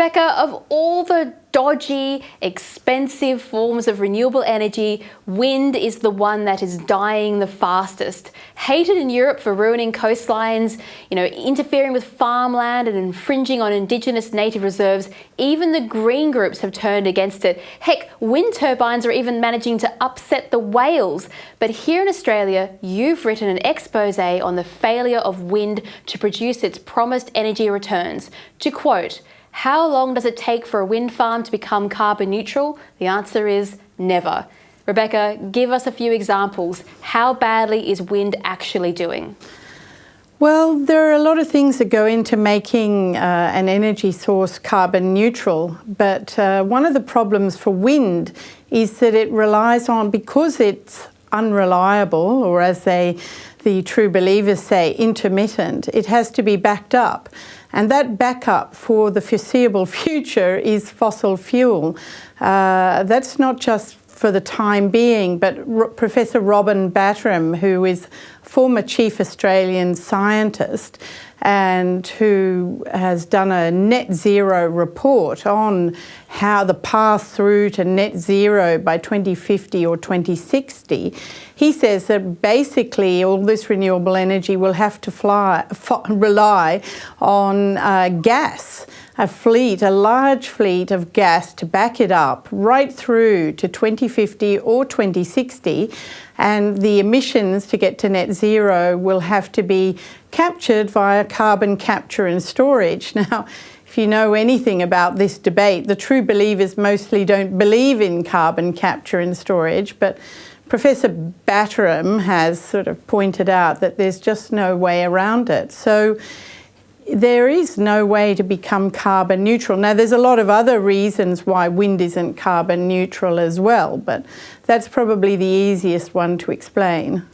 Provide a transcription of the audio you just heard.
Rebecca, of all the dodgy, expensive forms of renewable energy, wind is the one that is dying the fastest. Hated in Europe for ruining coastlines, interfering with farmland and infringing on Indigenous native reserves, even the green groups have turned against it. Heck, wind turbines are even managing to upset the whales. But here in Australia, you've written an expose on the failure of wind to produce its promised energy returns. To quote, "How long does it take for a wind farm to become carbon neutral? The answer is never." Rebecca, give us a few examples. How badly is wind actually doing? Well, there are a lot of things that go into making an energy source carbon neutral, but one of the problems for wind is that it relies on, because it's unreliable, or as the true believers say, intermittent, it has to be backed up. And that backup for the foreseeable future is fossil fuel. That's not just for the time being, but Professor Robin Batterham, who is former chief Australian scientist and who has done a net zero report on how the path through to net zero by 2050 or 2060, he says that basically all this renewable energy will have to rely on gas, a large fleet of gas to back it up right through to 2050 or 2060, and the emissions to get to net zero will have to be captured via carbon capture and storage. Now, if you know anything about this debate, the true believers mostly don't believe in carbon capture and storage, but Professor Batterham has sort of pointed out that there's just no way around it. So there is no way to become carbon neutral. Now, there's a lot of other reasons why wind isn't carbon neutral as well, but that's probably the easiest one to explain.